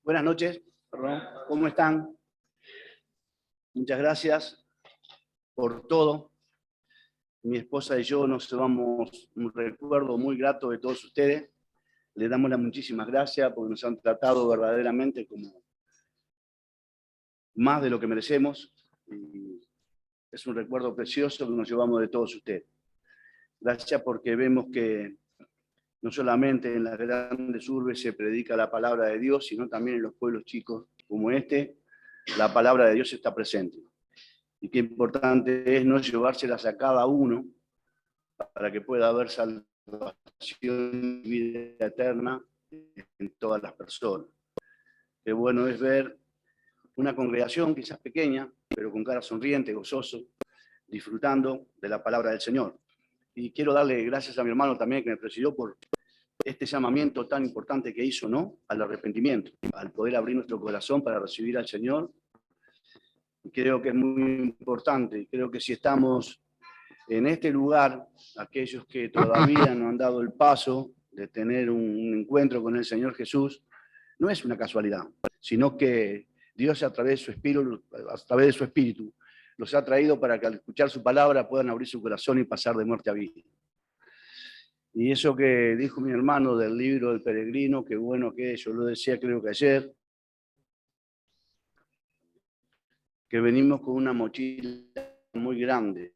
Buenas noches, perdón. ¿Cómo están? Muchas gracias por todo. Mi esposa y yo nos llevamos un recuerdo muy grato de todos ustedes. Les damos las muchísimas gracias porque nos han tratado verdaderamente como más de lo que merecemos. Y es un recuerdo precioso que nos llevamos de todos ustedes. Gracias porque vemos que no solamente en las grandes urbes se predica la palabra de Dios, sino también en los pueblos chicos como este, la palabra de Dios está presente. Y qué importante es no llevárselas a cada uno para que pueda haber salvación y vida eterna en todas las personas. Qué bueno es ver una congregación quizás pequeña, pero con cara sonriente, gozoso, disfrutando de la palabra del Señor. Y quiero darle gracias a mi hermano también que me presidió por este llamamiento tan importante que hizo, ¿no? Al arrepentimiento, al poder abrir nuestro corazón para recibir al Señor. Y creo que es muy importante. Creo que si estamos en este lugar, aquellos que todavía no han dado el paso de tener un encuentro con el Señor Jesús, no es una casualidad, sino que Dios a través de su espíritu, los ha traído para que al escuchar su palabra puedan abrir su corazón y pasar de muerte a vida. Y eso que dijo mi hermano del libro del peregrino, qué bueno que es, yo lo decía creo que ayer, que venimos con una mochila muy grande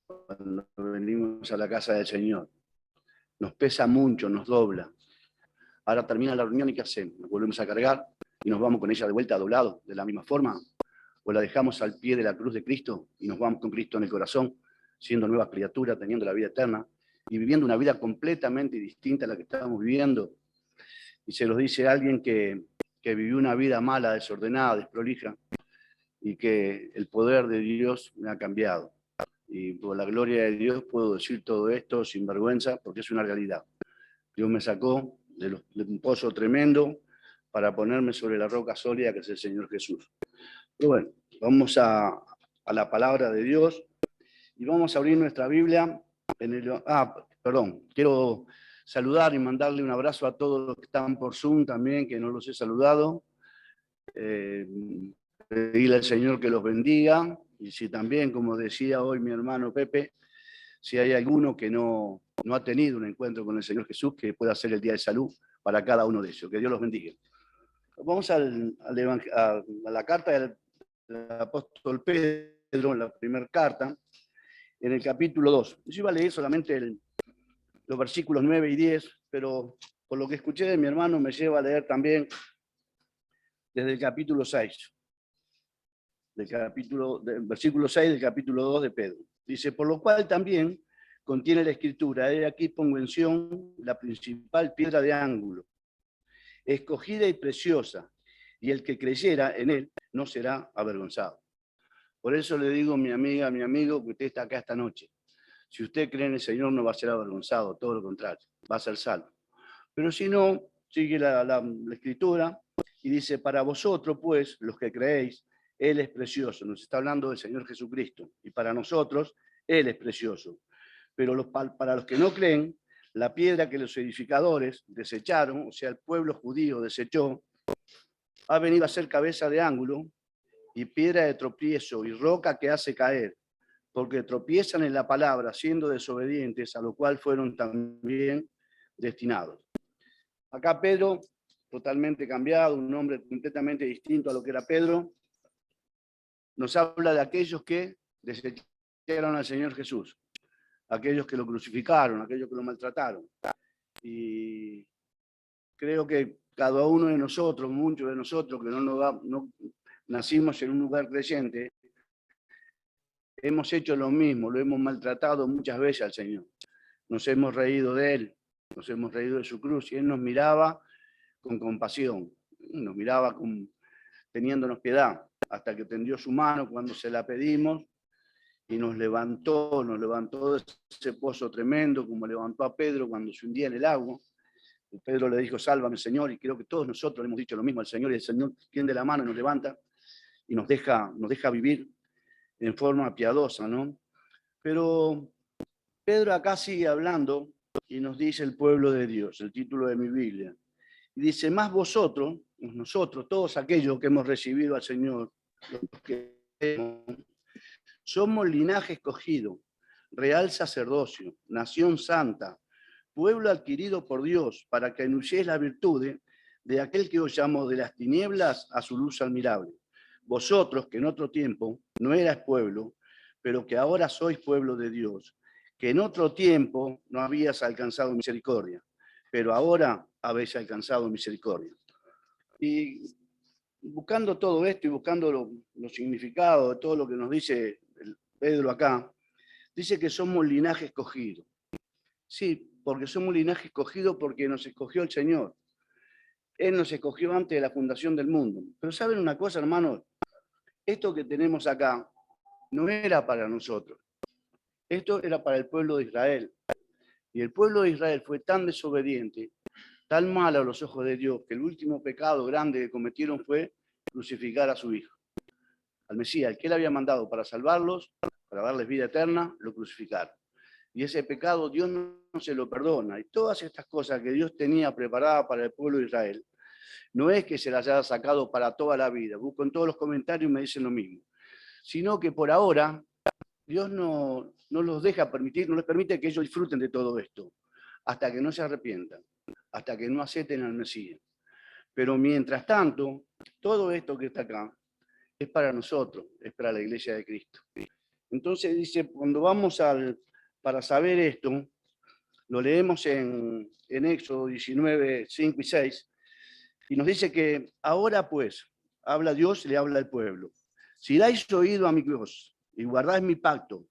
cuando venimos a la casa del Señor. Nos pesa mucho, nos dobla. Ahora termina la reunión y ¿qué hacemos? Nos volvemos a cargar y nos vamos con ella de vuelta doblado, de la misma forma, o la dejamos al pie de la cruz de Cristo y nos vamos con Cristo en el corazón, siendo nuevas criaturas, teniendo la vida eterna y viviendo una vida completamente distinta a la que estamos viviendo. Y se los dice alguien que vivió una vida mala, desordenada, desprolija, y que el poder de Dios me ha cambiado. Y por la gloria de Dios puedo decir todo esto sin vergüenza, porque es una realidad. Dios me sacó de un pozo tremendo para ponerme sobre la roca sólida que es el Señor Jesús. Pero bueno, vamos a la palabra de Dios y vamos a abrir nuestra Biblia en el... quiero saludar y mandarle un abrazo a todos los que están por Zoom también, que no los he saludado. Pedirle al Señor que los bendiga, y si también, como decía hoy mi hermano Pepe, si hay alguno que no ha tenido un encuentro con el Señor Jesús, que pueda ser el día de salud para cada uno de ellos. Que Dios los bendiga. Vamos a la carta del apóstol Pedro, en la primera carta, en el capítulo 2. Yo iba a leer solamente los versículos 9 y 10, pero por lo que escuché de mi hermano me lleva a leer también desde el capítulo 6. Del versículo 6 del capítulo 2 de Pedro. Dice, por lo cual también contiene la escritura, he aquí pongo en Sión la principal piedra de ángulo, escogida y preciosa, y el que creyera en él no será avergonzado. Por eso le digo, mi amiga, mi amigo, que usted está acá esta noche. Si usted cree en el Señor no va a ser avergonzado, todo lo contrario, va a ser salvo. Pero si no, sigue la escritura y dice, para vosotros pues, los que creéis, Él es precioso. Nos está hablando del Señor Jesucristo. Y para nosotros, Él es precioso. Pero para los que no creen, la piedra que los edificadores desecharon, o sea, el pueblo judío desechó, ha venido a ser cabeza de ángulo y piedra de tropiezo y roca que hace caer, porque tropiezan en la palabra, siendo desobedientes, a lo cual fueron también destinados. Acá Pedro, totalmente cambiado, un hombre completamente distinto a lo que era Pedro, nos habla de aquellos que desecharon al Señor Jesús, aquellos que lo crucificaron, aquellos que lo maltrataron. Y creo que cada uno de nosotros, muchos de nosotros que no nacimos en un lugar creyente, hemos hecho lo mismo, lo hemos maltratado muchas veces al Señor. Nos hemos reído de Él, nos hemos reído de su cruz, y Él nos miraba con compasión, nos miraba teniéndonos piedad, hasta que tendió su mano cuando se la pedimos, y nos levantó de ese pozo tremendo, como levantó a Pedro cuando se hundía en el agua. Y Pedro le dijo, sálvame, Señor, y creo que todos nosotros le hemos dicho lo mismo al Señor, y el Señor tiende la mano y nos levanta, y nos deja vivir en forma piadosa, ¿no? Pero Pedro acá sigue hablando, y nos dice el pueblo de Dios, el título de mi Biblia, Y dice, más vosotros, nosotros, todos aquellos que hemos recibido al Señor, los que somos linaje escogido, real sacerdocio, nación santa, pueblo adquirido por Dios, para que anunciéis la virtud de aquel que os llamó de las tinieblas a su luz admirable. Vosotros, que en otro tiempo no erais pueblo, pero que ahora sois pueblo de Dios, que en otro tiempo no habías alcanzado misericordia, pero ahora habéis alcanzado misericordia. Y buscando todo esto y buscando los significados de todo lo que nos dice Pedro acá, dice que somos linaje escogido. Sí, porque somos linaje escogido porque nos escogió el Señor. Él nos escogió antes de la fundación del mundo. Pero ¿saben una cosa, hermanos? Esto que tenemos acá no era para nosotros. Esto era para el pueblo de Israel. Y el pueblo de Israel fue tan desobediente, tan malo a los ojos de Dios, que el último pecado grande que cometieron fue crucificar a su hijo. Al Mesías, el que él había mandado para salvarlos, para darles vida eterna, lo crucificaron. Y ese pecado Dios no se lo perdona. Y todas estas cosas que Dios tenía preparadas para el pueblo de Israel, no es que se las haya sacado para toda la vida. Busco en todos los comentarios y me dicen lo mismo. Sino que por ahora Dios no los deja permitir, no les permite que ellos disfruten de todo esto, hasta que no se arrepientan, hasta que no acepten al Mesías. Pero mientras tanto, todo esto que está acá es para nosotros, es para la iglesia de Cristo. Entonces dice, cuando vamos para saber esto, lo leemos en Éxodo 19, 5 y 6, y nos dice que ahora pues, habla Dios y le habla al pueblo. Si dais oído a mi voz y guardáis mi pacto,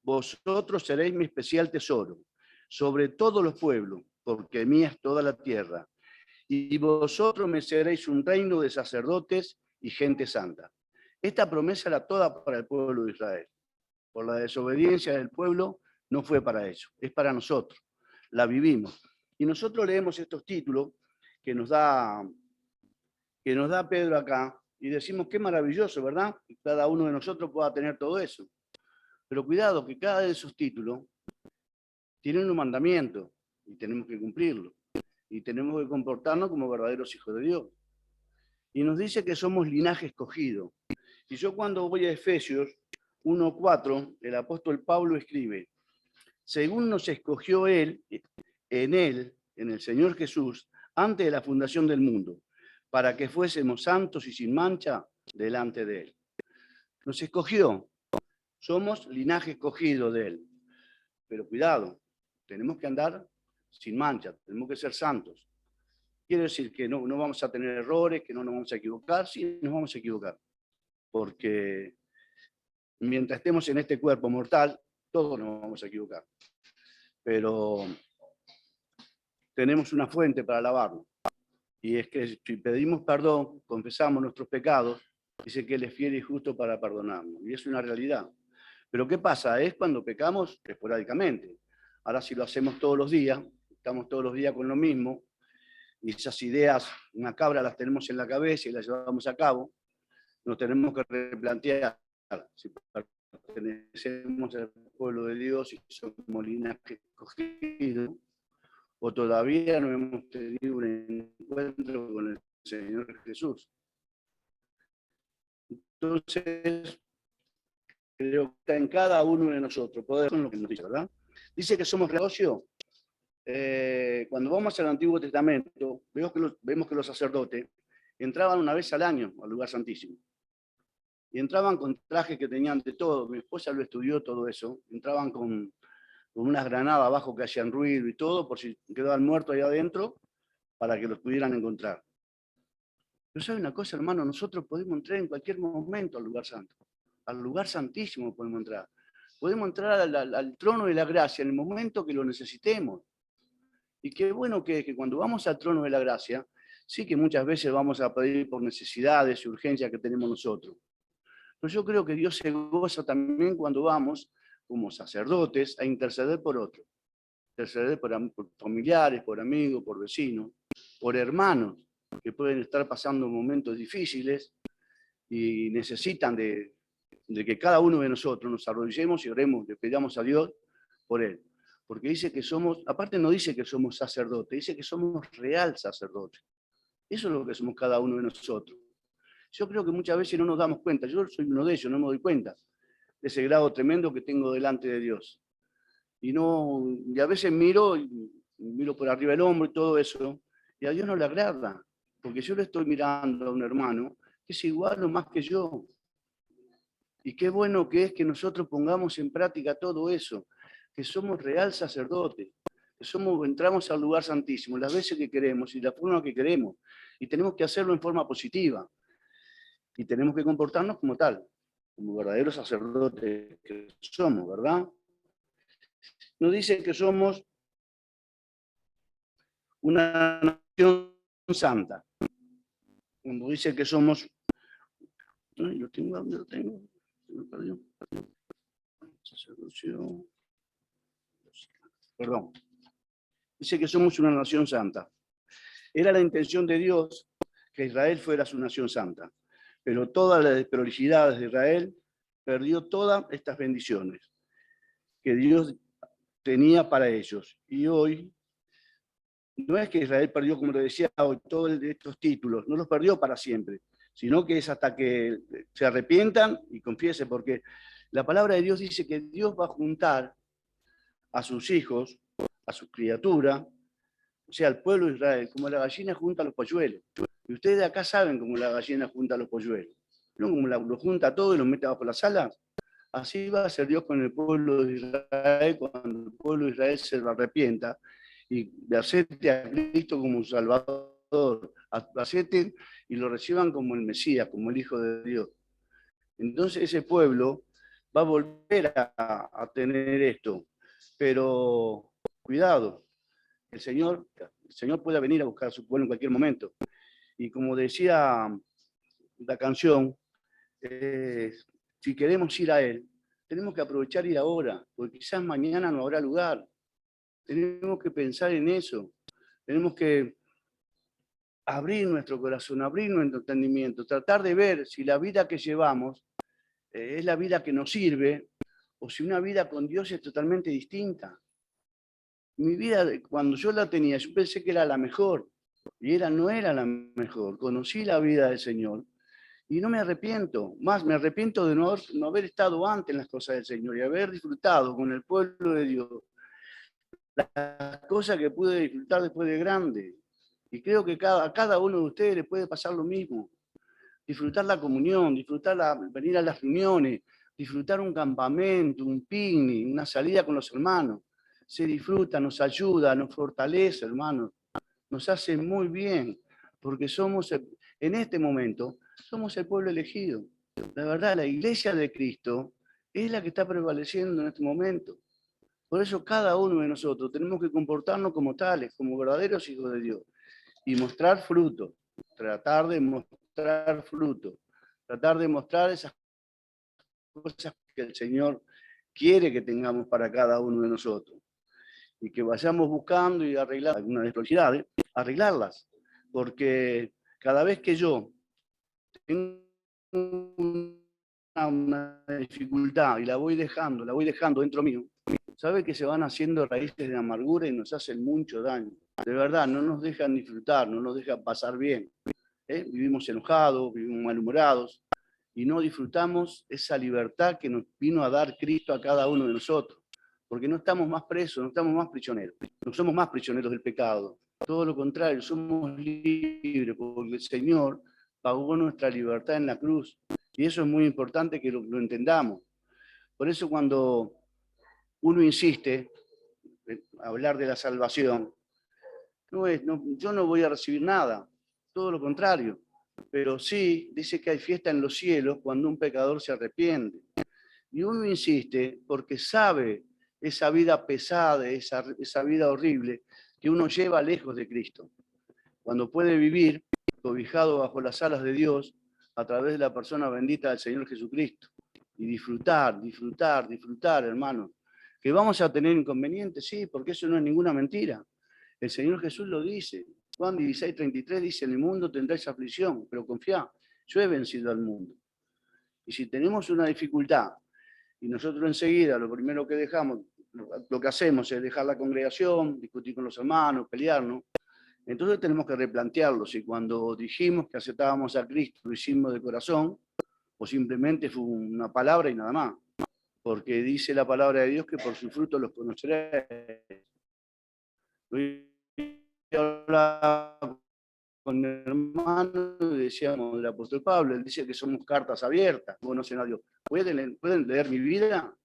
vosotros seréis mi especial tesoro sobre todos los pueblos, porque mía es toda la tierra. Y vosotros me seréis un reino de sacerdotes y gente santa. Esta promesa era toda para el pueblo de Israel. Por la desobediencia del pueblo no fue para ellos, es para nosotros. La vivimos. Y nosotros leemos estos títulos que nos da Pedro acá y decimos qué maravilloso, ¿verdad? Que cada uno de nosotros pueda tener todo eso. Pero cuidado, que cada de esos títulos tienen un mandamiento y tenemos que cumplirlo. Y tenemos que comportarnos como verdaderos hijos de Dios. Y nos dice que somos linaje escogido. Y yo cuando voy a Efesios 1:4, el apóstol Pablo escribe, según nos escogió él, en el Señor Jesús, antes de la fundación del mundo, para que fuésemos santos y sin mancha delante de él. Nos escogió, somos linaje escogido de él. Pero cuidado, tenemos que andar sin mancha, tenemos que ser santos. Quiere decir que no vamos a tener errores, que no nos vamos a equivocar, sí nos vamos a equivocar. Porque mientras estemos en este cuerpo mortal, todos nos vamos a equivocar. Pero tenemos una fuente para lavarlo. Y es que si pedimos perdón, confesamos nuestros pecados, dice que Él es fiel y justo para perdonarnos. Y es una realidad. Pero ¿qué pasa? Es cuando pecamos esporádicamente. Ahora si lo hacemos todos los días, estamos todos los días con lo mismo, y esas ideas macabras las tenemos en la cabeza y las llevamos a cabo, nos tenemos que replantear si pertenecemos al pueblo de Dios y somos linaje escogido, o todavía no hemos tenido un encuentro con el Señor Jesús. Entonces, creo que está en cada uno de nosotros, poder con lo que nos dice, ¿verdad? Dice que somos negocio. Cuando vamos al Antiguo Testamento, vemos que los sacerdotes entraban una vez al año al lugar santísimo. Y entraban con trajes que tenían de todo. Mi esposa lo estudió todo eso. Entraban con unas granadas abajo que hacían ruido y todo, por si quedaban muertos ahí adentro, para que los pudieran encontrar. Pero ¿sabe una cosa, hermano? Nosotros podemos entrar en cualquier momento al lugar santo. Al lugar santísimo podemos entrar. Podemos entrar al trono de la gracia en el momento que lo necesitemos. Y qué bueno que cuando vamos al trono de la gracia, sí que muchas veces vamos a pedir por necesidades y urgencias que tenemos nosotros. Pero yo creo que Dios se goza también cuando vamos, como sacerdotes, a interceder por otros. Interceder por familiares, por amigos, por vecinos, por hermanos que pueden estar pasando momentos difíciles y necesitan de que cada uno de nosotros nos arrodillemos y oremos, le pidamos a Dios por él. Porque dice que somos, aparte no dice que somos sacerdotes, dice que somos real sacerdotes. Eso es lo que somos cada uno de nosotros. Yo creo que muchas veces no nos damos cuenta. Yo soy uno de ellos, no me doy cuenta de ese grado tremendo que tengo delante de Dios. Y a veces miro por arriba del hombro y todo eso, y a Dios no le agrada, porque yo le estoy mirando a un hermano que es igual o más que yo. Y qué bueno que es que nosotros pongamos en práctica todo eso, que somos real sacerdotes, que entramos al lugar santísimo las veces que queremos y la forma que queremos, y tenemos que hacerlo en forma positiva, y tenemos que comportarnos como tal, como verdaderos sacerdotes que somos, ¿verdad? Nos dice que somos una nación santa. Cuando dice que somos... Ay, ¿dónde lo tengo? Se me perdió. Sacerdocio. Perdón. Dice que somos una nación santa. Era la intención de Dios que Israel fuera su nación santa. Pero todas las desprolijidades de Israel perdió todas estas bendiciones que Dios tenía para ellos. Y hoy, no es que Israel perdió, como le decía hoy, todos estos títulos, no los perdió para siempre, sino que es hasta que se arrepientan y confiesen, porque la palabra de Dios dice que Dios va a juntar a sus hijos, a su criatura, o sea, al pueblo de Israel, como la gallina junta a los polluelos. Y ustedes de acá saben cómo la gallina junta a los polluelos. ¿No? Como lo junta todo y los mete bajo las alas. Así va a ser Dios con el pueblo de Israel cuando el pueblo de Israel se arrepienta y acepte a Cristo como Salvador, acepten y lo reciban como el Mesías, como el Hijo de Dios. Entonces ese pueblo va a volver a tener esto, pero cuidado, el Señor puede venir a buscar a su pueblo en cualquier momento. Y como decía la canción, si queremos ir a Él, tenemos que aprovechar ir ahora, porque quizás mañana no habrá lugar. Tenemos que pensar en eso. Tenemos que abrir nuestro corazón, abrir nuestro entendimiento, tratar de ver si la vida que llevamos es la vida que nos sirve o si una vida con Dios es totalmente distinta. Mi vida, cuando yo la tenía, yo pensé que era la mejor y no era la mejor. Conocí la vida del Señor y no me arrepiento. Más, me arrepiento de no haber estado antes en las cosas del Señor y haber disfrutado con el pueblo de Dios las cosas que pude disfrutar después de grande. Y creo que a cada uno de ustedes le puede pasar lo mismo. Disfrutar la comunión, venir a las reuniones, disfrutar un campamento, un picnic, una salida con los hermanos. Se disfruta, nos ayuda, nos fortalece, hermanos. Nos hace muy bien, porque en este momento, somos el pueblo elegido. La verdad, la iglesia de Cristo es la que está prevaleciendo en este momento. Por eso cada uno de nosotros tenemos que comportarnos como tales, como verdaderos hijos de Dios, y mostrar fruto, tratar de mostrar fruto, tratar de mostrar esas cosas que el Señor quiere que tengamos para cada uno de nosotros, y que vayamos buscando y arreglar algunas desprolijidades, arreglarlas, porque cada vez que yo tengo una dificultad y la voy dejando dentro mío, sabe que se van haciendo raíces de amargura y nos hacen mucho daño. De verdad, no nos dejan disfrutar, no nos dejan pasar bien. Vivimos enojados, vivimos malhumorados y no disfrutamos esa libertad que nos vino a dar Cristo a cada uno de nosotros. Porque no estamos más presos, no estamos más prisioneros. No somos más prisioneros del pecado. Todo lo contrario, somos libres porque el Señor pagó nuestra libertad en la cruz. Y eso es muy importante que lo entendamos. Por eso cuando uno insiste en hablar de la salvación, yo no voy a recibir nada, todo lo contrario. Pero sí dice que hay fiesta en los cielos cuando un pecador se arrepiente. Y uno insiste porque sabe esa vida pesada, esa vida horrible que uno lleva lejos de Cristo. Cuando puede vivir cobijado bajo las alas de Dios a través de la persona bendita del Señor Jesucristo. Y disfrutar, hermanos. Que vamos a tener inconvenientes, sí, porque eso no es ninguna mentira. El Señor Jesús lo dice. Juan 16:33 dice, en el mundo tendréis aflicción, pero confiad, yo he vencido al mundo. Y si tenemos una dificultad, y nosotros enseguida lo primero que dejamos, lo que hacemos es dejar la congregación, discutir con los hermanos, pelearnos, Entonces tenemos que replantearlo. Si cuando dijimos que aceptábamos a Cristo lo hicimos de corazón, o simplemente fue una palabra y nada más. Porque dice la palabra de Dios que por su fruto los conoceréis. Hoy hablaba con mi hermano y decíamos del apóstol Pablo, él dice que somos cartas abiertas, conocen a Dios. ¿Pueden leer mi vida?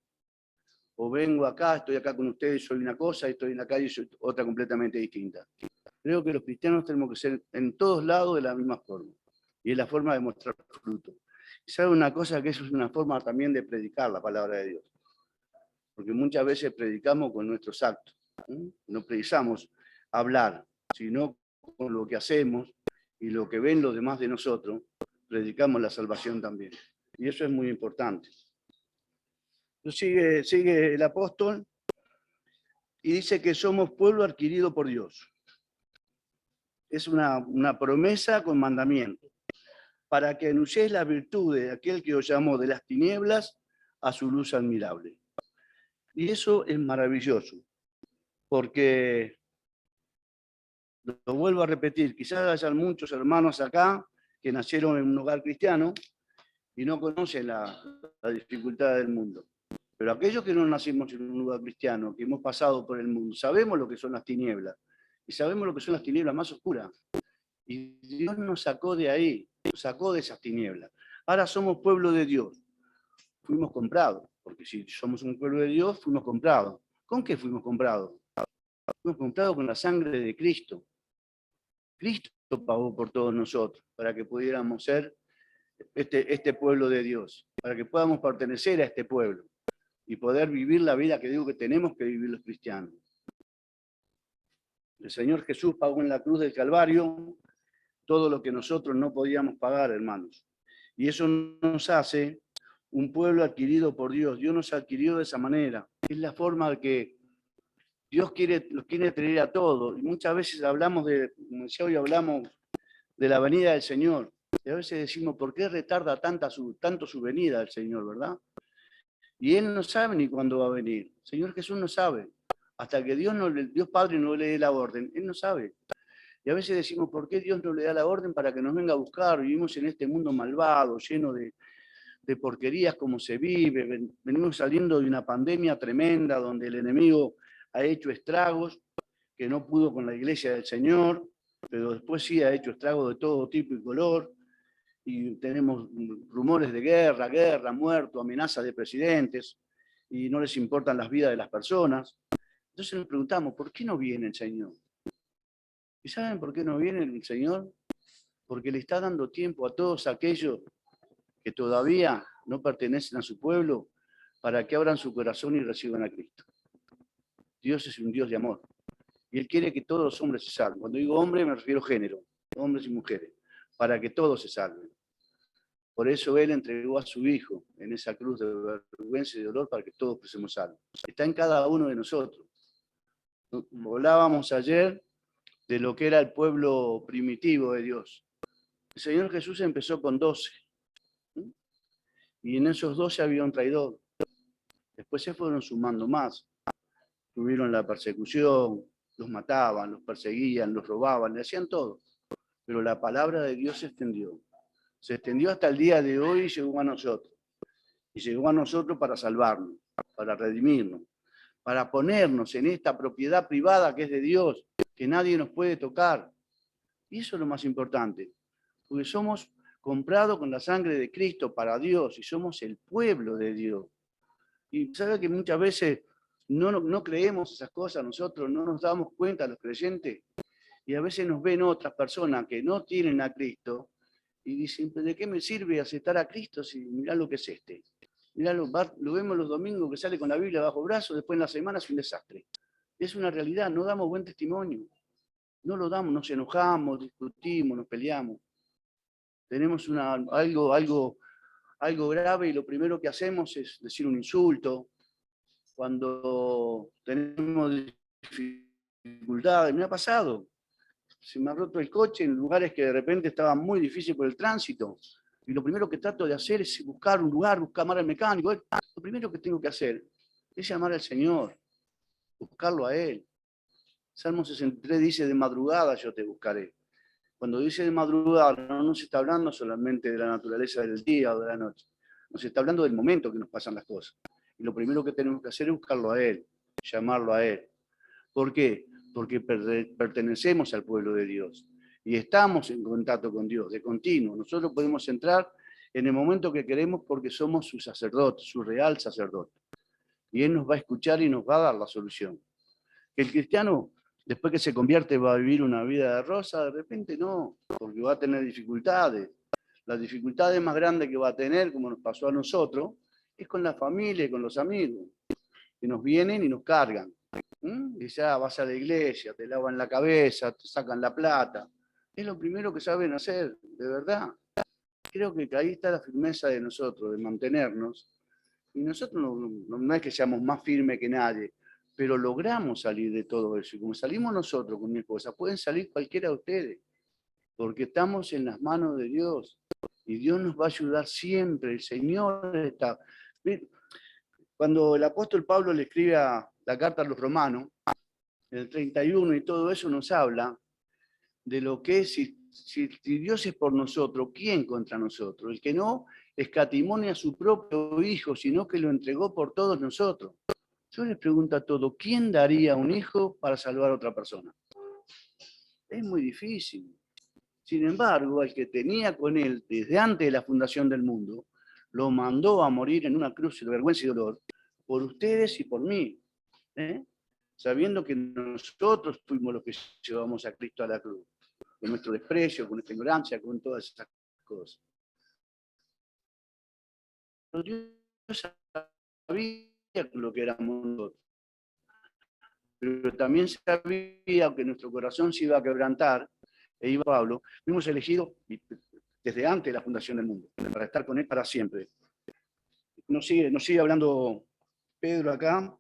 O vengo acá, estoy acá con ustedes, soy una cosa, estoy en la calle y soy otra completamente distinta. Creo que los cristianos tenemos que ser en todos lados de la misma forma. Y es la forma de mostrar fruto. Y sabe una cosa, que eso es una forma también de predicar la palabra de Dios. Porque muchas veces predicamos con nuestros actos. No precisamos hablar, sino con lo que hacemos y lo que ven los demás de nosotros, predicamos la salvación también. Y eso es muy importante. Sigue el apóstol y dice que somos pueblo adquirido por Dios. Es una promesa con mandamiento, para que anunciéis la virtud de aquel que os llamó de las tinieblas a su luz admirable. Y eso es maravilloso, porque, lo vuelvo a repetir, quizás hayan muchos hermanos acá que nacieron en un hogar cristiano y no conocen la dificultad del mundo. Pero aquellos que no nacimos en un lugar cristiano, que hemos pasado por el mundo, sabemos lo que son las tinieblas. Y sabemos lo que son las tinieblas más oscuras. Y Dios nos sacó de ahí, nos sacó de esas tinieblas. Ahora somos pueblo de Dios. Fuimos comprados, porque si somos un pueblo de Dios, fuimos comprados. ¿Con qué fuimos comprados? Fuimos comprados con la sangre de Cristo. Cristo pagó por todos nosotros, para que pudiéramos ser este pueblo de Dios, para que podamos pertenecer a este pueblo y poder vivir la vida que digo que tenemos que vivir los cristianos. El Señor Jesús pagó en la cruz del Calvario todo lo que nosotros no podíamos pagar, hermanos. Y eso nos hace un pueblo adquirido por Dios. Dios nos adquirió de esa manera. Es la forma de que Dios los quiere traer a todos. Y muchas veces hablamos como decía hoy, hablamos de la venida del Señor. Y a veces decimos, ¿por qué retarda tanto su venida del Señor, verdad? Y Él no sabe ni cuándo va a venir. El Señor Jesús no sabe. Hasta que Dios Padre no le dé la orden. Él no sabe. Y a veces decimos, ¿por qué Dios no le da la orden para que nos venga a buscar? Vivimos en este mundo malvado, lleno de porquerías como se vive. Venimos saliendo de una pandemia tremenda donde el enemigo ha hecho estragos, que no pudo con la iglesia del Señor, pero después sí ha hecho estragos de todo tipo y color. Y tenemos rumores de guerra, muerto, amenazas de presidentes, y no les importan las vidas de las personas. Entonces nos preguntamos, ¿por qué no viene el Señor? ¿Y saben por qué no viene el Señor? Porque le está dando tiempo a todos aquellos que todavía no pertenecen a su pueblo para que abran su corazón y reciban a Cristo. Dios es un Dios de amor. Y Él quiere que todos los hombres se salven. Cuando digo hombre me refiero a género, hombres y mujeres, para que todos se salven. Por eso Él entregó a su Hijo en esa cruz de vergüenza y de dolor para que todos fuésemos salvos. Está en cada uno de nosotros. Hablábamos ayer de lo que era el pueblo primitivo de Dios. El Señor Jesús empezó con 12. Y en esos 12 había un traidor. Después se fueron sumando más. Tuvieron la persecución, los mataban, los perseguían, los robaban, le hacían todo. Pero la palabra de Dios se extendió. Se extendió hasta el día de hoy y llegó a nosotros. Y llegó a nosotros para salvarnos, para redimirnos, para ponernos en esta propiedad privada que es de Dios, que nadie nos puede tocar. Y eso es lo más importante, porque somos comprados con la sangre de Cristo para Dios y somos el pueblo de Dios. Y sabe que muchas veces no creemos esas cosas, nosotros no nos damos cuenta, los creyentes, y a veces nos ven otras personas que no tienen a Cristo y dicen, ¿de qué me sirve aceptar a Cristo si mirá lo que es este? Mirá, lo vemos los domingos que sale con la Biblia bajo brazo, después en la semana es un desastre. Es una realidad, no damos buen testimonio. No lo damos, nos enojamos, discutimos, nos peleamos. Tenemos algo grave y lo primero que hacemos es decir un insulto. Cuando tenemos dificultades, me ha pasado. Se me ha roto el coche en lugares que de repente estaba muy difícil por el tránsito. Y lo primero que trato de hacer es buscar un lugar, llamar al mecánico. Lo primero que tengo que hacer es llamar al Señor, buscarlo a Él. Salmo 63 dice, de madrugada yo te buscaré. Cuando dice de madrugada, no se está hablando solamente de la naturaleza del día o de la noche. Nos está hablando del momento que nos pasan las cosas. Y lo primero que tenemos que hacer es buscarlo a Él, llamarlo a Él. ¿Por qué? Porque pertenecemos al pueblo de Dios y estamos en contacto con Dios de continuo. Nosotros podemos entrar en el momento que queremos porque somos su sacerdote, su real sacerdote. Y Él nos va a escuchar y nos va a dar la solución. Que el cristiano, después que se convierte, va a vivir una vida de rosa, de repente no, porque va a tener dificultades. Las dificultades más grandes que va a tener, como nos pasó a nosotros, es con la familia y con los amigos, que nos vienen y nos cargan. Y ya vas a la iglesia, te lavan la cabeza, te sacan la plata. Es lo primero que saben hacer, de verdad. Creo que ahí está la firmeza de nosotros, de mantenernos. Y nosotros no es que seamos más firmes que nadie, pero logramos salir de todo eso. Y como salimos nosotros con mi esposa, pueden salir cualquiera de ustedes, porque estamos en las manos de Dios. Y Dios nos va a ayudar siempre. El Señor está. Cuando el apóstol Pablo le escribe la carta a los romanos, en el 31 y todo eso nos habla de lo que es, si Dios es por nosotros, ¿quién contra nosotros? El que no escatimó a su propio Hijo, sino que lo entregó por todos nosotros. Yo les pregunto a todos, ¿quién daría un hijo para salvar a otra persona? Es muy difícil. Sin embargo, el que tenía con él desde antes de la fundación del mundo, lo mandó a morir en una cruz de vergüenza y dolor por ustedes y por mí. Sabiendo que nosotros fuimos los que llevamos a Cristo a la cruz, con nuestro desprecio, con nuestra ignorancia, con todas esas cosas. Pero Dios sabía lo que éramos nosotros, pero también sabía que nuestro corazón se iba a quebrantar, e iba Pablo, fuimos elegidos desde antes de la fundación del mundo, para estar con él para siempre. Nos sigue hablando Pedro acá,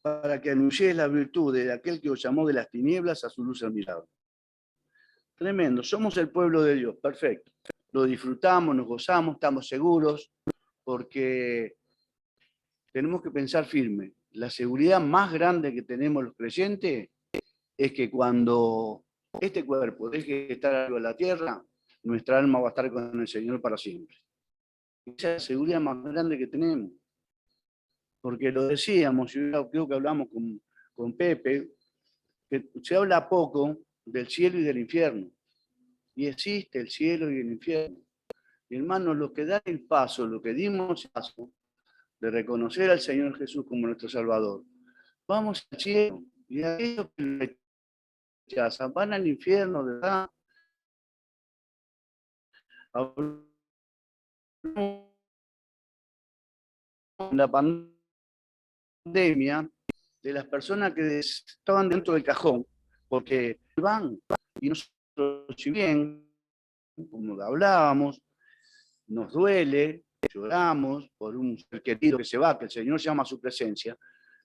para que anunciéis la virtud de aquel que os llamó de las tinieblas a su luz admirable. Tremendo, somos el pueblo de Dios, perfecto. Lo disfrutamos, nos gozamos, estamos seguros, porque tenemos que pensar firme. La seguridad más grande que tenemos los creyentes es que cuando este cuerpo deje de estar arriba de la tierra, nuestra alma va a estar con el Señor para siempre. Esa es la seguridad más grande que tenemos. Porque lo decíamos, yo creo que hablamos con Pepe, que se habla poco del cielo y del infierno. Y existe el cielo y el infierno. Y hermanos, lo que da el paso, lo que dimos el paso de reconocer al Señor Jesús como nuestro Salvador, vamos al cielo. Y aquellos que lo rechazan van al infierno, de verdad. En la pandemia, de las personas que estaban dentro del cajón, porque van, y nosotros, si bien, como hablábamos, nos duele, lloramos por un ser querido que se va, que el Señor llama a su presencia,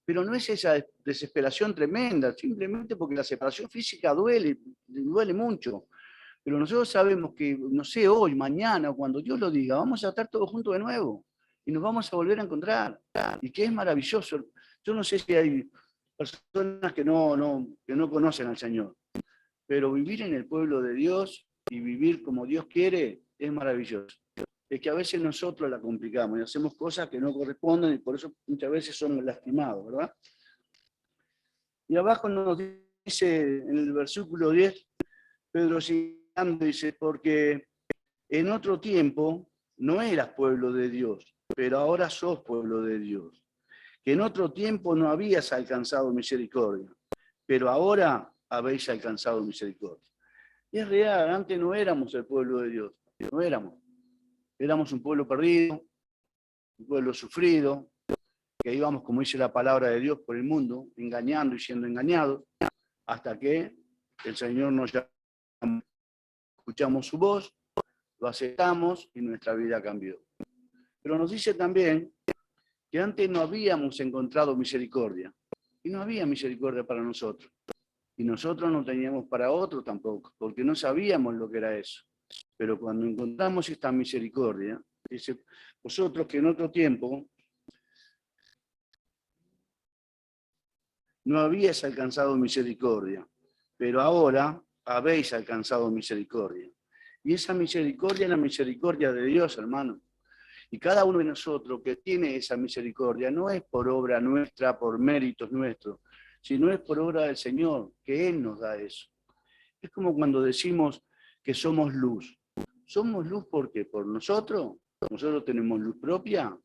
pero no es esa desesperación tremenda, simplemente porque la separación física duele mucho. Pero nosotros sabemos que, no sé, hoy, mañana, o cuando Dios lo diga, vamos a estar todos juntos de nuevo y nos vamos a volver a encontrar. Y que es maravilloso. Yo no sé si hay personas que no conocen al Señor, pero vivir en el pueblo de Dios y vivir como Dios quiere es maravilloso. Es que a veces nosotros la complicamos y hacemos cosas que no corresponden y por eso muchas veces somos lastimados, ¿verdad? Y abajo nos dice en el versículo 10, Pedro dice, porque en otro tiempo no eras pueblo de Dios, pero ahora sos pueblo de Dios. Que en otro tiempo no habías alcanzado misericordia, pero ahora habéis alcanzado misericordia. Y es real, antes no éramos el pueblo de Dios, no éramos. Éramos un pueblo perdido, un pueblo sufrido, que íbamos, como dice la palabra de Dios, por el mundo, engañando y siendo engañados, hasta que el Señor nos llamó. Escuchamos su voz, lo aceptamos y nuestra vida cambió. Pero nos dice también que antes no habíamos encontrado misericordia, y no había misericordia para nosotros. Y nosotros no teníamos para otros tampoco, porque no sabíamos lo que era eso. Pero cuando encontramos esta misericordia, dice, vosotros que en otro tiempo no habíais alcanzado misericordia, pero ahora habéis alcanzado misericordia. Y esa misericordia es la misericordia de Dios, hermano. Y cada uno de nosotros que tiene esa misericordia no es por obra nuestra, por méritos nuestros, sino es por obra del Señor, que Él nos da eso. Es como cuando decimos que somos luz. ¿Somos luz por qué? ¿Por nosotros? ¿Nosotros tenemos luz propia?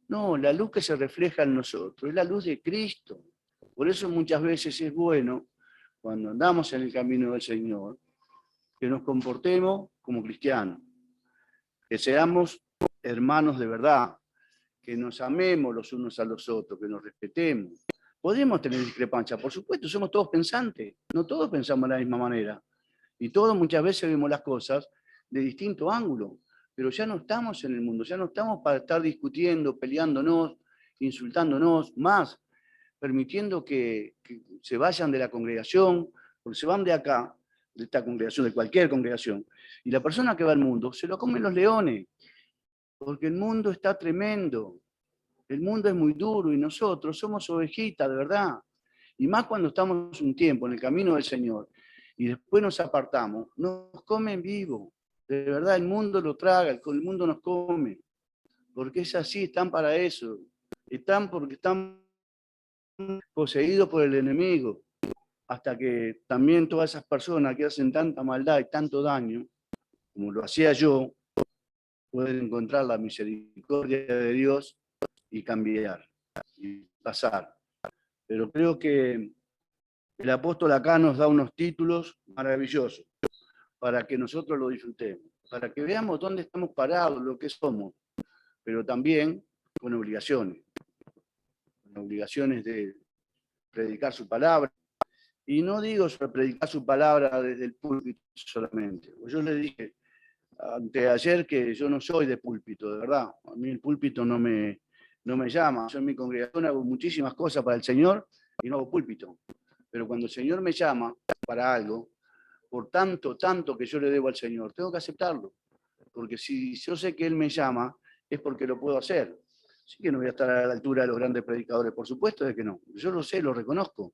No, la luz que se refleja en nosotros es la luz de Cristo. Por eso muchas veces es bueno, cuando andamos en el camino del Señor, que nos comportemos como cristianos, que seamos hermanos de verdad, que nos amemos los unos a los otros, que nos respetemos. Podemos tener discrepancias, por supuesto, somos todos pensantes, no todos pensamos de la misma manera. Y todos muchas veces vemos las cosas de distinto ángulo, pero ya no estamos en el mundo, ya no estamos para estar discutiendo, peleándonos, insultándonos, más, permitiendo que se vayan de la congregación, porque se van de acá, de esta congregación, de cualquier congregación, y la persona que va al mundo se lo comen los leones, porque el mundo está tremendo, el mundo es muy duro y nosotros somos ovejitas, de verdad. Y más cuando estamos un tiempo en el camino del Señor y después nos apartamos, nos comen vivo. De verdad, el mundo lo traga, el mundo nos come. Porque es así, están para eso. Están porque están poseídos por el enemigo. Hasta que también todas esas personas que hacen tanta maldad y tanto daño, como lo hacía yo, pueden encontrar la misericordia de Dios y cambiar, y pasar. Pero creo que el apóstol acá nos da unos títulos maravillosos para que nosotros lo disfrutemos, para que veamos dónde estamos parados, lo que somos, pero también con obligaciones de predicar su palabra. Y no digo predicar su palabra desde el púlpito solamente. Yo le dije anteayer que yo no soy de púlpito, de verdad. A mí el púlpito no me llama. Yo en mi congregación hago muchísimas cosas para el Señor y no hago púlpito. Pero cuando el Señor me llama para algo, por tanto que yo le debo al Señor, tengo que aceptarlo. Porque si yo sé que Él me llama, es porque lo puedo hacer. Sí que no voy a estar a la altura de los grandes predicadores, por supuesto de que no. Yo lo sé, lo reconozco.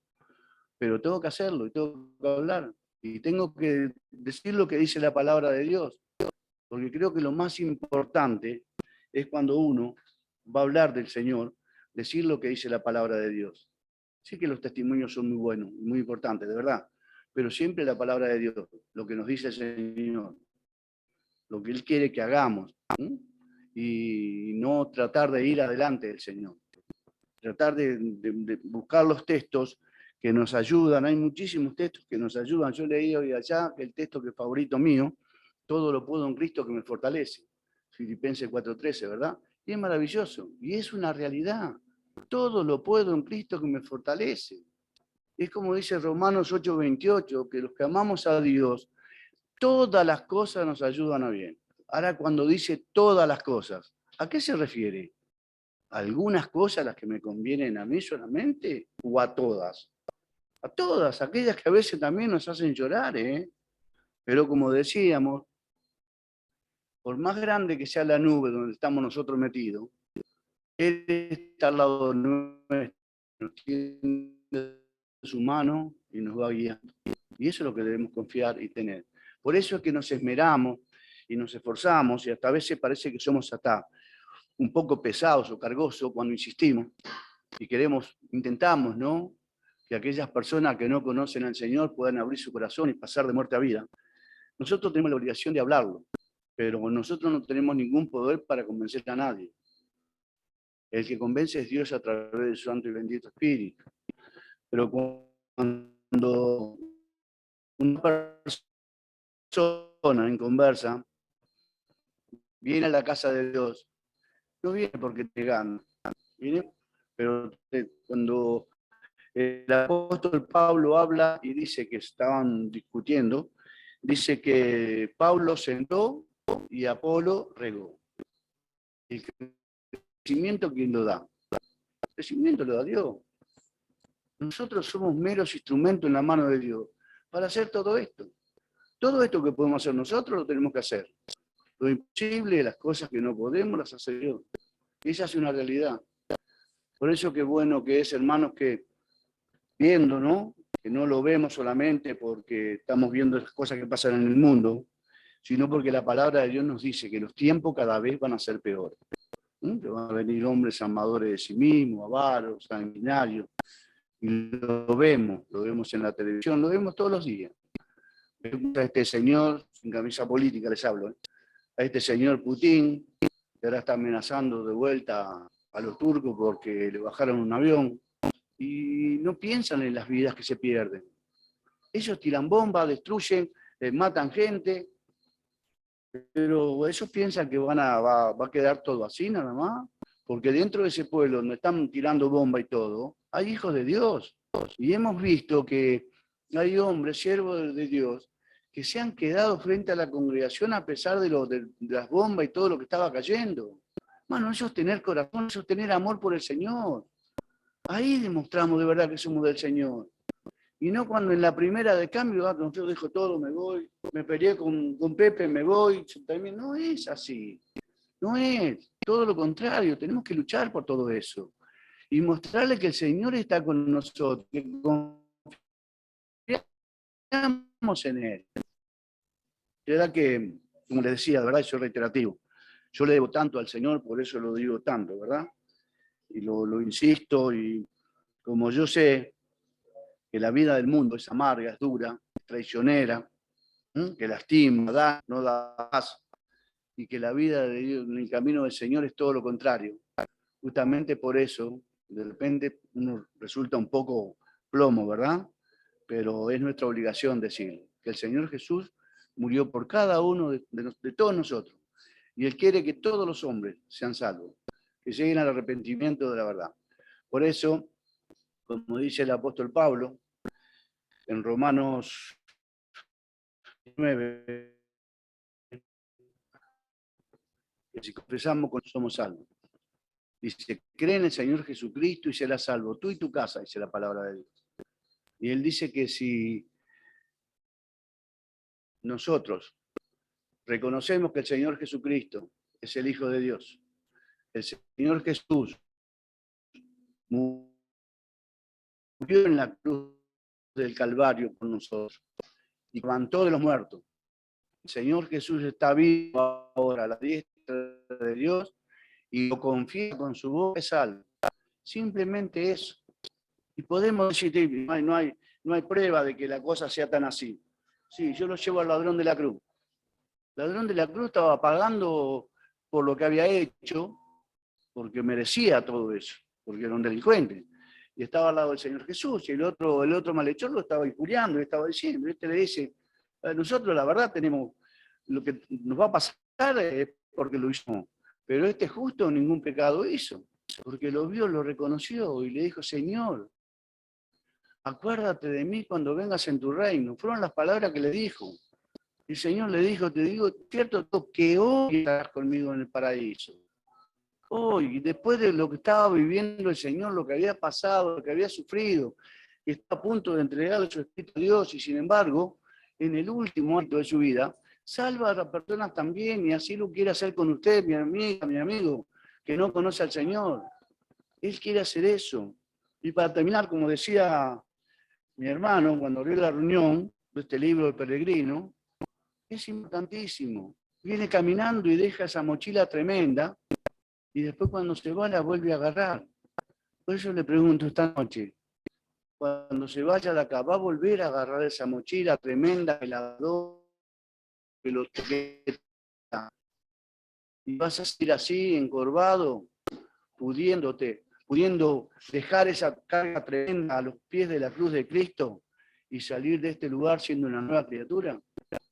Pero tengo que hacerlo y tengo que hablar. Y tengo que decir lo que dice la palabra de Dios. Porque creo que lo más importante es cuando uno va a hablar del Señor, decir lo que dice la palabra de Dios. Sí que los testimonios son muy buenos, muy importantes, de verdad, pero siempre la palabra de Dios, lo que nos dice el Señor, lo que Él quiere que hagamos, ¿sí? Y no tratar de ir adelante del Señor, tratar de buscar los textos que nos ayudan, hay muchísimos textos que nos ayudan, yo leí hoy allá el texto que es favorito mío, todo lo puedo en Cristo que me fortalece, Filipenses 4:13, ¿verdad? Y es maravilloso, y es una realidad, todo lo puedo en Cristo que me fortalece. Es como dice Romanos 8:28, que los que amamos a Dios, todas las cosas nos ayudan a bien. Ahora, cuando dice todas las cosas, ¿a qué se refiere? ¿A algunas cosas las que me convienen a mí solamente? ¿O a todas? A todas, aquellas que a veces también nos hacen llorar, ¿eh? Pero como decíamos, por más grande que sea la nube donde estamos nosotros metidos, Él está al lado nuestro, nos tiende su mano y nos va guiando. Y eso es lo que debemos confiar y tener. Por eso es que nos esmeramos y nos esforzamos, y hasta a veces parece que somos hasta un poco pesados o cargosos cuando insistimos y intentamos, ¿no? Que aquellas personas que no conocen al Señor puedan abrir su corazón y pasar de muerte a vida. Nosotros tenemos la obligación de hablarlo, pero nosotros no tenemos ningún poder para convencer a nadie. El que convence es Dios a través de su Santo y bendito Espíritu. Pero cuando una persona en conversa viene a la casa de Dios, no viene porque te gana, viene, pero cuando el apóstol Pablo habla y dice que estaban discutiendo, dice que Pablo sentó y Apolo regó. El crecimiento, ¿quién lo da? El crecimiento lo da Dios. Nosotros somos meros instrumentos en la mano de Dios para hacer todo esto. Todo esto que podemos hacer nosotros lo tenemos que hacer. Lo imposible, las cosas que no podemos, las hace Dios. Esa es una realidad. Por eso qué bueno que es, hermanos, que viendo, ¿no? Que no lo vemos solamente porque estamos viendo las cosas que pasan en el mundo, sino porque la palabra de Dios nos dice que los tiempos cada vez van a ser peores. Que van a venir hombres amadores de sí mismos, avaros, sanguinarios, y lo vemos en la televisión, lo vemos todos los días. Vemos a este señor, sin camisa política les hablo, a este señor Putin, que ahora está amenazando de vuelta a los turcos porque le bajaron un avión, y no piensan en las vidas que se pierden. Ellos tiran bombas, destruyen, matan gente, pero ellos piensan que va a quedar todo así nada más, porque dentro de ese pueblo donde están tirando bomba y todo, hay hijos de Dios. Y hemos visto que hay hombres, siervos de Dios, que se han quedado frente a la congregación a pesar de las bombas y todo lo que estaba cayendo. Bueno, eso es tener corazón, eso es tener amor por el Señor. Ahí demostramos de verdad que somos del Señor. Y no cuando en la primera de cambio, yo dejo todo, me voy, me peleé con Pepe, me voy, también. No es así, no es, todo lo contrario, tenemos que luchar por todo eso. Y mostrarle que el Señor está con nosotros, que confiamos en Él. De verdad que, como les decía, de verdad, soy reiterativo. Yo le debo tanto al Señor, por eso lo digo tanto, ¿verdad? Y lo insisto, y como yo sé que la vida del mundo es amarga, es dura, es traicionera, que lastima, da, no da más, y que la vida de Dios en el camino del Señor es todo lo contrario. Justamente por eso, de repente uno resulta un poco plomo, ¿verdad? Pero es nuestra obligación decir que el Señor Jesús murió por cada uno de todos nosotros, y Él quiere que todos los hombres sean salvos, que lleguen al arrepentimiento de la verdad. Por eso, como dice el apóstol Pablo, en Romanos 9, que si confesamos que somos salvos. Dice, cree en el Señor Jesucristo y serás salvo, tú y tu casa, dice la palabra de Dios. Y Él dice que si nosotros reconocemos que el Señor Jesucristo es el Hijo de Dios, el Señor Jesús murió en la cruz del Calvario por nosotros y levantó de los muertos. El Señor Jesús está vivo ahora a la diestra de Dios y lo confiesa con su boca, es salvo. Simplemente eso. Y podemos decir, no hay prueba de que la cosa sea tan así. Sí, yo lo llevo al ladrón de la cruz. El ladrón de la cruz estaba pagando por lo que había hecho, porque merecía todo eso, porque era un delincuente. Y estaba al lado del Señor Jesús, y el otro malhechor lo estaba injuriando, le estaba diciendo, este le dice, nosotros la verdad tenemos, lo que nos va a pasar es porque lo hicimos, pero este justo ningún pecado hizo, porque lo vio, lo reconoció y le dijo, Señor, acuérdate de mí cuando vengas en tu reino. Fueron las palabras que le dijo. El Señor le dijo, te digo, cierto, que hoy estarás conmigo en el paraíso. Hoy, después de lo que estaba viviendo el Señor, lo que había pasado, lo que había sufrido, y está a punto de entregarle su espíritu a Dios, y sin embargo, en el último acto de su vida, salva a las personas también, y así lo quiere hacer con usted, mi amiga, mi amigo, que no conoce al Señor. Él quiere hacer eso. Y para terminar, como decía mi hermano, cuando abrió la reunión de este libro del peregrino, es importantísimo. Viene caminando y deja esa mochila tremenda, y después cuando se va la vuelve a agarrar. Por eso le pregunto esta noche, cuando se vaya de acá, ¿va a volver a agarrar esa mochila tremenda que la que lo toqueta? Y vas a seguir así, encorvado, pudiendo dejar esa carga tremenda a los pies de la cruz de Cristo y salir de este lugar siendo una nueva criatura.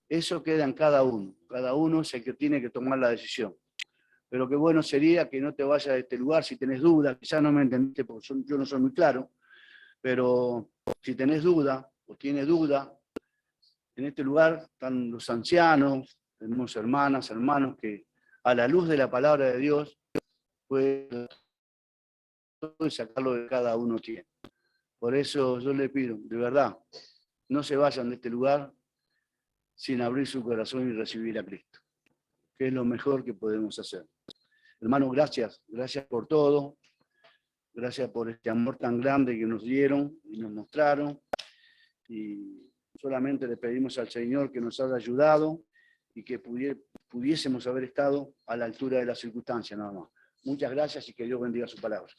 Eso queda en cada uno es el que tiene que tomar la decisión. Pero qué bueno sería que no te vayas de este lugar si tenés dudas, quizás no me entendiste porque yo no soy muy claro, pero si tenés duda o tienes duda, en este lugar están los ancianos, tenemos hermanas, hermanos que a la luz de la palabra de Dios pueden sacar lo que cada uno tiene. Por eso yo le pido, de verdad, no se vayan de este lugar sin abrir su corazón y recibir a Cristo, que es lo mejor que podemos hacer. Hermanos, gracias por todo. Gracias por este amor tan grande que nos dieron y nos mostraron. Y solamente le pedimos al Señor que nos haya ayudado y que pudiésemos haber estado a la altura de las circunstancias, nada más. Muchas gracias y que Dios bendiga su palabra.